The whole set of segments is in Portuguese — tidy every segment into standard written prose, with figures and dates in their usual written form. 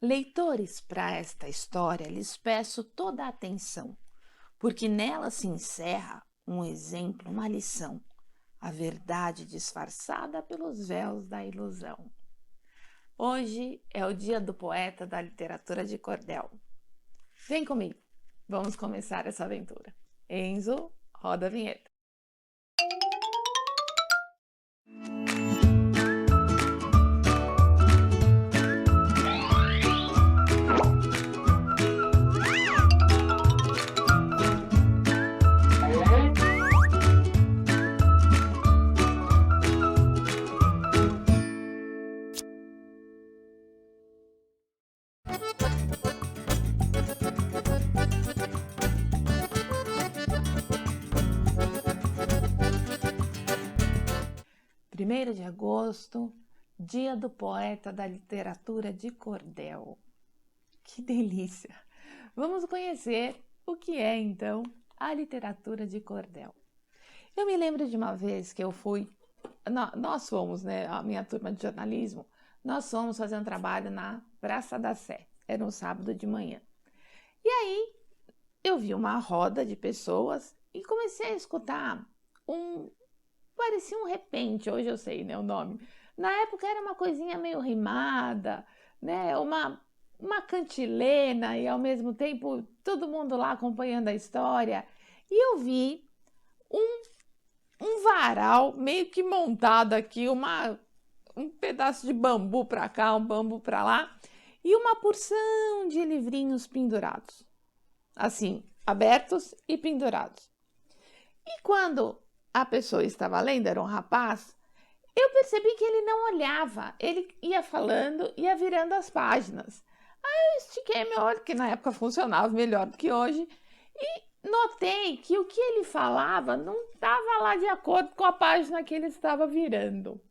Leitores, para esta história, lhes peço toda a atenção, porque nela se encerra um exemplo, uma lição, a verdade disfarçada pelos véus da ilusão. Hoje é o dia do poeta da literatura de cordel. Vem comigo, vamos começar essa aventura. Enzo, roda a vinheta. Primeiro de agosto, dia do poeta da literatura de cordel. Que delícia! Vamos conhecer o que é, então, a literatura de cordel. Eu me lembro de uma vez que nós fomos, né, a minha turma de jornalismo, nós fomos fazer um trabalho na Praça da Sé, era um sábado de manhã. E aí, eu vi uma roda de pessoas e comecei a escutar parecia um repente, hoje eu sei, né, o nome. Na época era uma coisinha meio rimada, né, uma cantilena e ao mesmo tempo todo mundo lá acompanhando a história. E eu vi um varal meio que montado aqui, um pedaço de bambu para cá, um bambu para lá e uma porção de livrinhos pendurados, assim, abertos e pendurados. E quando a pessoa estava lendo, era um rapaz, eu percebi que ele não olhava, ele ia falando, ia virando as páginas. Aí eu estiquei meu olho, que na época funcionava melhor do que hoje, e notei que o que ele falava não estava lá de acordo com a página que ele estava virando.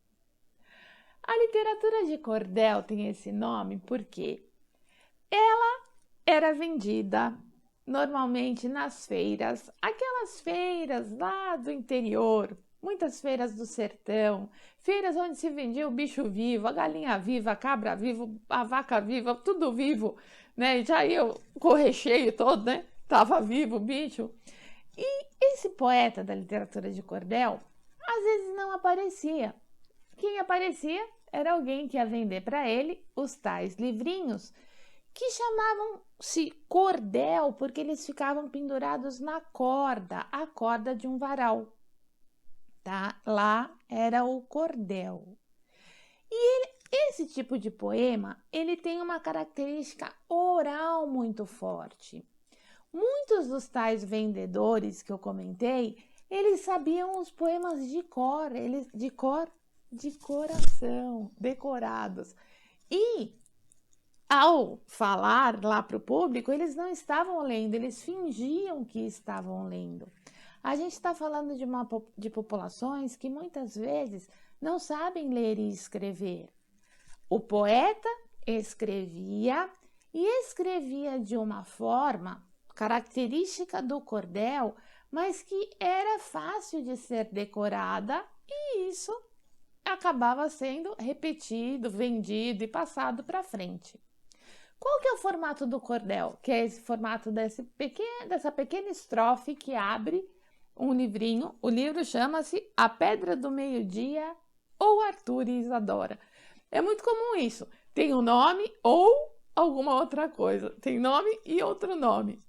A literatura de cordel tem esse nome porque ela era vendida normalmente nas feiras, aquelas feiras lá do interior, muitas feiras do sertão, feiras onde se vendia o bicho vivo, a galinha viva, a cabra viva, a vaca viva, tudo vivo, né? Já ia com o recheio todo, né? Tava vivo o bicho. E esse poeta da literatura de cordel, às vezes não aparecia. Quem aparecia era alguém que ia vender para ele os tais livrinhos que chamavam-se cordel porque eles ficavam pendurados na corda, a corda de um varal, tá? Lá era o cordel. Esse tipo de poema, ele tem uma característica oral muito forte. Muitos dos tais vendedores que eu comentei, eles sabiam os poemas de cor, de coração, decorados. E ao falar lá para o público, eles não estavam lendo, eles fingiam que estavam lendo. A gente está falando de populações que muitas vezes não sabem ler e escrever. O poeta escrevia e escrevia de uma forma característica do cordel, mas que era fácil de ser decorada e isso acabava sendo repetido, vendido e passado para frente. Qual que é o formato do cordel? Que é esse formato dessa pequena estrofe que abre um livrinho. O livro chama-se A Pedra do Meio-Dia ou Arthur e Isadora. É muito comum isso. Tem um nome ou alguma outra coisa. Tem nome e outro nome.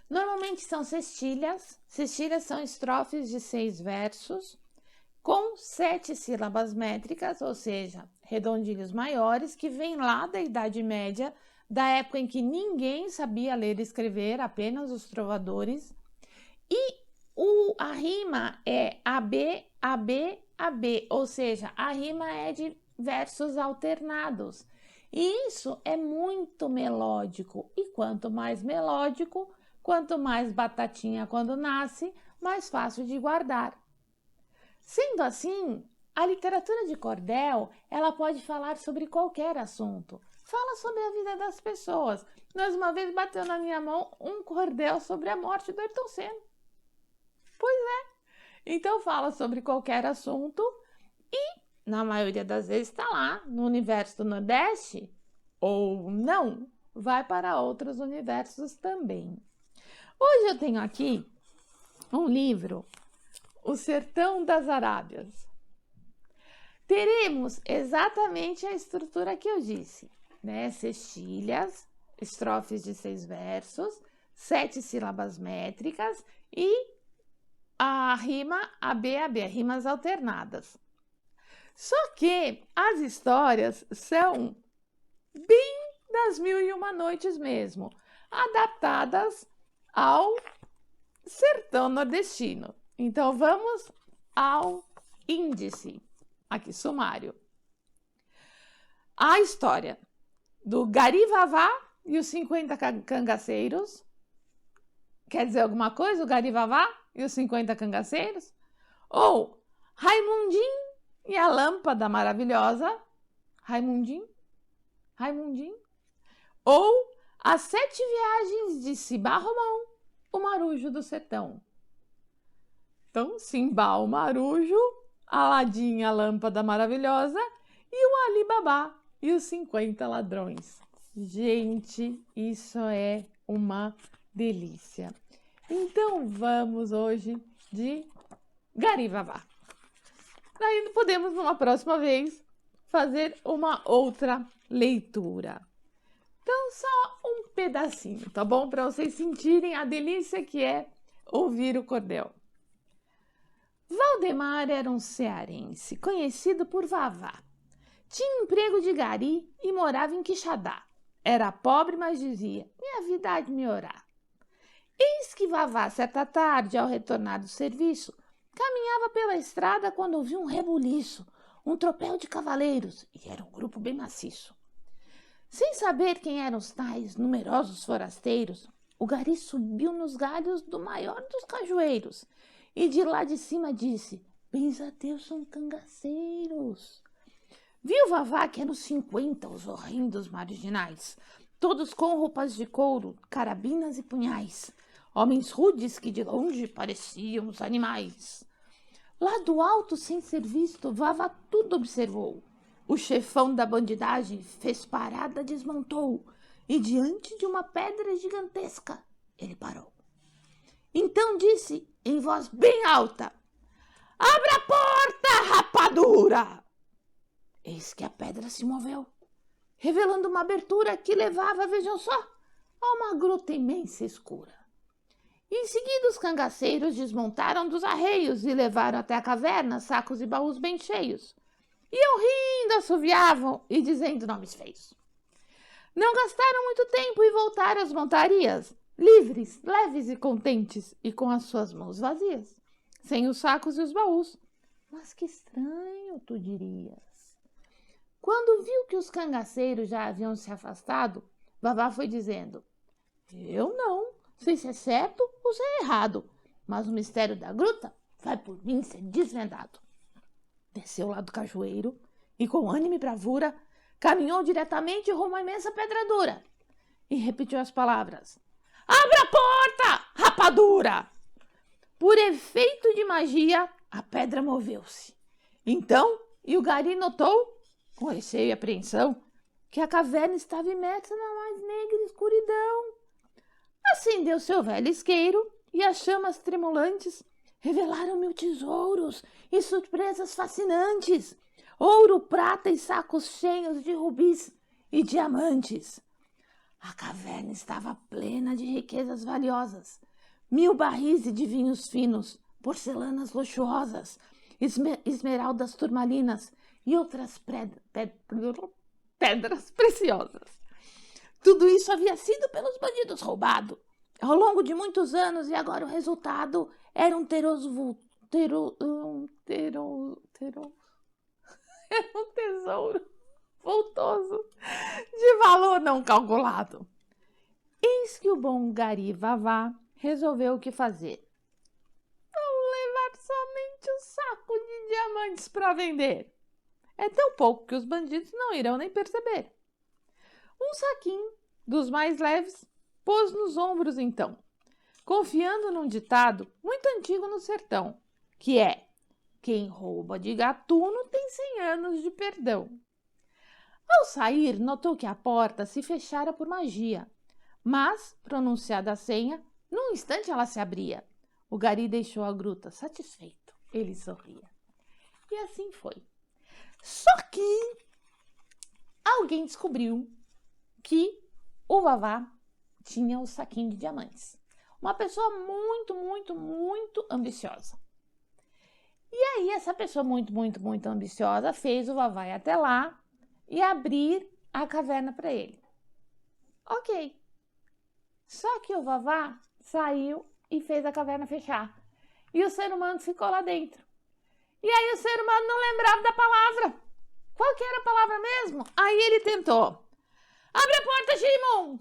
Normalmente são cestilhas. Cestilhas são estrofes de 6 versos com 7 sílabas métricas, ou seja, redondilhos maiores, que vêm lá da Idade Média, da época em que ninguém sabia ler e escrever, apenas os trovadores. E a rima é AB, AB, AB, ou seja, a rima é de versos alternados. E isso é muito melódico. E quanto mais melódico, quanto mais batatinha quando nasce, mais fácil de guardar. Sendo assim, a literatura de cordel, ela pode falar sobre qualquer assunto. Fala sobre a vida das pessoas. Nós uma vez bateu na minha mão um cordel sobre a morte do Ayrton Senna. Pois é. Então fala sobre qualquer assunto e, na maioria das vezes, está lá no universo do Nordeste, ou não, vai para outros universos também. Hoje eu tenho aqui um livro, O Sertão das Arábias. Teremos exatamente a estrutura que eu disse, né? Sextilhas, estrofes de 6 versos, 7 sílabas métricas e a rima AB, rimas alternadas. Só que as histórias são bem das Mil e Uma Noites mesmo, adaptadas ao sertão nordestino. Então vamos ao índice, aqui sumário. A história do Gari Vavá e os 50 cangaceiros. Quer dizer alguma coisa, o Gari Vavá e os 50 cangaceiros? Ou Raimundinho e a Lâmpada Maravilhosa. Raimundinho? Ou As 7 Viagens de Cimbá Romão, o Marujo do Sertão. Então, Cimbá, o Marujo, Aladim, a Lâmpada Maravilhosa e o Ali Babá e os 50 Ladrões. Gente, isso é uma delícia. Então, vamos hoje de Gari Vavá. Daí podemos, numa próxima vez, fazer uma outra leitura. Então, só um pedacinho, tá bom? Para vocês sentirem a delícia que é ouvir o cordel. Valdemar era um cearense, conhecido por Vavá. Tinha emprego de gari e morava em Quixadá. Era pobre, mas dizia, minha vida há de melhorar. Eis que Vavá, certa tarde, ao retornar do serviço, caminhava pela estrada quando ouviu um rebuliço, um tropel de cavaleiros, e era um grupo bem maciço. Sem saber quem eram os tais numerosos forasteiros, o gari subiu nos galhos do maior dos cajueiros e de lá de cima disse, bens a Deus são cangaceiros. Viu Vavá que eram 50 os horrendos marginais, todos com roupas de couro, carabinas e punhais, homens rudes que de longe pareciam os animais. Lá do alto, sem ser visto, Vavá tudo observou. O chefão da bandidagem fez parada, desmontou, e diante de uma pedra gigantesca, ele parou. Então disse, em voz bem alta, abra a porta, rapadura! Eis que a pedra se moveu, revelando uma abertura que levava, vejam só, a uma gruta imensa e escura. Em seguida, os cangaceiros desmontaram dos arreios e levaram até a caverna sacos e baús bem cheios. Iam rindo, assoviavam e dizendo nomes feios. Não gastaram muito tempo e voltaram às montarias, livres, leves e contentes, e com as suas mãos vazias, sem os sacos e os baús. Mas que estranho, tu dirias. Quando viu que os cangaceiros já haviam se afastado, Vavá foi dizendo, eu não sei se é certo ou se é errado, mas o mistério da gruta vai por mim ser desvendado. Desceu lá do cajueiro e, com ânimo e bravura, caminhou diretamente rumo à imensa pedra dura e repetiu as palavras, abra a porta, rapadura! Por efeito de magia, a pedra moveu-se. Então, o gari notou, com receio e apreensão, que a caverna estava imersa na mais negra escuridão. Acendeu seu velho isqueiro e as chamas tremulantes revelaram 1000 tesouros e surpresas fascinantes, ouro, prata e sacos cheios de rubis e diamantes. A caverna estava plena de riquezas valiosas, 1000 barris de vinhos finos, porcelanas luxuosas, esmeraldas turmalinas e outras pedras preciosas. Tudo isso havia sido pelos bandidos roubado ao longo de muitos anos e agora o resultado era um tesouro vultoso de valor não calculado. Eis que o bom gari Vavá resolveu o que fazer. Vou levar somente um saco de diamantes para vender. É tão pouco que os bandidos não irão nem perceber. Um saquinho, dos mais leves, pôs nos ombros então, confiando num ditado muito antigo no sertão, que é: quem rouba de gatuno tem 100 anos de perdão. Ao sair, notou que a porta se fechara por magia, mas, pronunciada a senha, num instante ela se abria. O gari deixou a gruta satisfeito. Ele sorria. E assim foi. Só que alguém descobriu que o Vavá tinha o saquinho de diamantes. Uma pessoa muito, muito, muito ambiciosa. E aí essa pessoa muito, muito, muito ambiciosa fez o Vavá ir até lá e abrir a caverna para ele. Ok. Só que o Vavá saiu e fez a caverna fechar. E o ser humano ficou lá dentro. E aí o ser humano não lembrava da palavra. Qual que era a palavra mesmo? Aí ele tentou. Abre a porta, Girimum!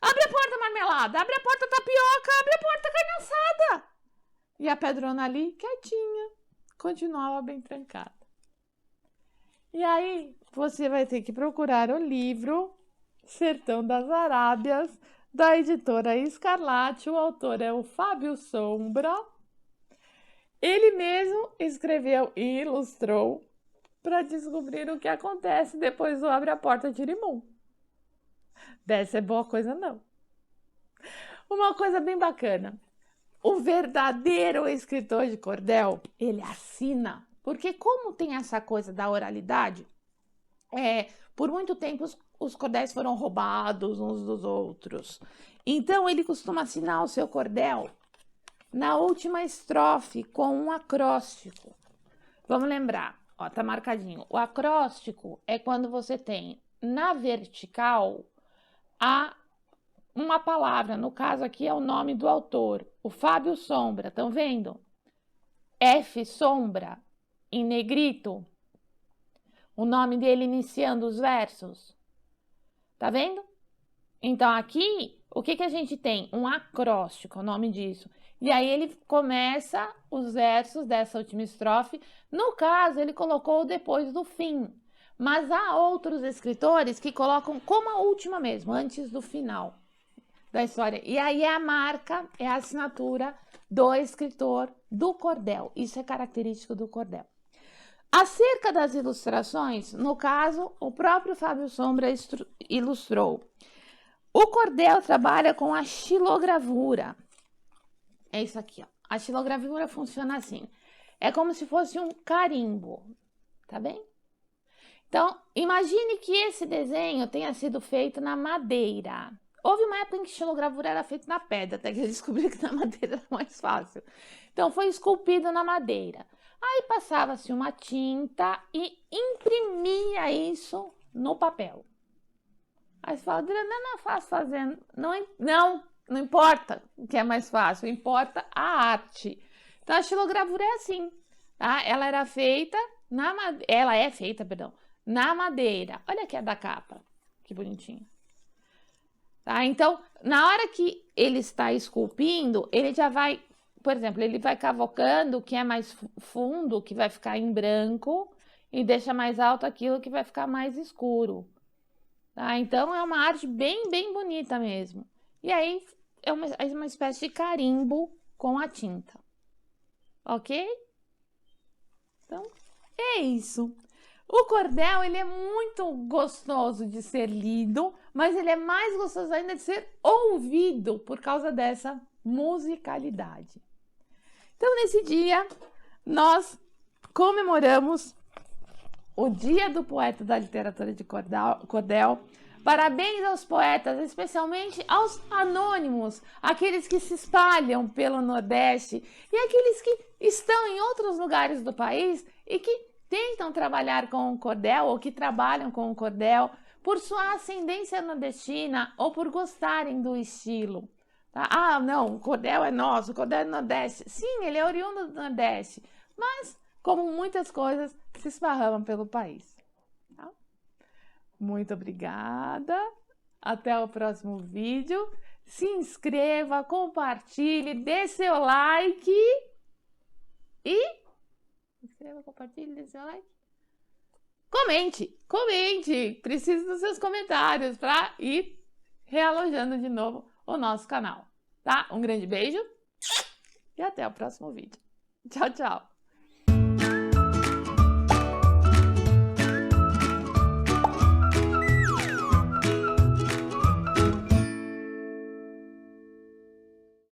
Abre a porta, marmelada! Abre a porta, tapioca! Abre a porta, carne assada! E a pedrona ali, quietinha, continuava bem trancada. E aí você vai ter que procurar o livro Sertão das Arábias, da editora Escarlate. O autor é o Fábio Sombra. Ele mesmo escreveu e ilustrou para descobrir o que acontece depois do Abre a Porta de Girimum. Dessa é boa coisa, não. Uma coisa bem bacana. O verdadeiro escritor de cordel, ele assina. Porque como tem essa coisa da oralidade, por muito tempo os cordéis foram roubados uns dos outros. Então ele costuma assinar o seu cordel na última estrofe com um acróstico. Vamos lembrar, ó, tá marcadinho. O acróstico é quando você tem na vertical uma palavra, no caso aqui é o nome do autor, o Fábio Sombra, estão vendo? F Sombra, em negrito, o nome dele iniciando os versos. Tá vendo? Então aqui, o que a gente tem? Um acróstico, é o nome disso. E aí ele começa os versos dessa última estrofe. No caso, ele colocou depois do fim. Mas há outros escritores que colocam como a última mesmo, antes do final da história. E aí é a marca, é a assinatura do escritor do cordel. Isso é característico do cordel. Acerca das ilustrações, no caso, o próprio Fábio Sombra ilustrou. O cordel trabalha com a xilogravura. É isso aqui, ó. A xilogravura funciona assim. É como se fosse um carimbo, tá bem? Então, imagine que esse desenho tenha sido feito na madeira. Houve uma época em que xilogravura era feita na pedra, até que eles descobriram que na madeira era mais fácil. Então, foi esculpido na madeira. Aí passava-se uma tinta e imprimia isso no papel. Aí você fala, não é fácil fazer. Não importa o que é mais fácil, importa a arte. Então, a xilogravura é assim, tá? Ela é feita na madeira. Olha aqui a da capa, que bonitinho. Tá? Então, na hora que ele está esculpindo, ele já vai, por exemplo, ele vai cavocando o que é mais fundo, que vai ficar em branco, e deixa mais alto aquilo que vai ficar mais escuro. Tá? Então, é uma arte bem, bem bonita mesmo. E aí, é uma espécie de carimbo com a tinta. Ok? Então, é isso. O cordel, ele é muito gostoso de ser lido, mas ele é mais gostoso ainda de ser ouvido por causa dessa musicalidade. Então, nesse dia, nós comemoramos o Dia do Poeta da Literatura de Cordel. Parabéns aos poetas, especialmente aos anônimos, aqueles que se espalham pelo Nordeste e aqueles que estão em outros lugares do país e que tentam trabalhar com o cordel ou que trabalham com o cordel por sua ascendência nordestina ou por gostarem do estilo. Tá? Ah, não, o cordel é nosso, o cordel é do Nordeste. Sim, ele é oriundo do Nordeste, mas, como muitas coisas, se esparramam pelo país. Tá? Muito obrigada. Até o próximo vídeo. Se inscreva, compartilhe, dê seu like e... Inscreva, compartilhe, dê seu like. Comente. Preciso dos seus comentários para ir realojando de novo o nosso canal, tá? Um grande beijo e até o próximo vídeo. Tchau, tchau.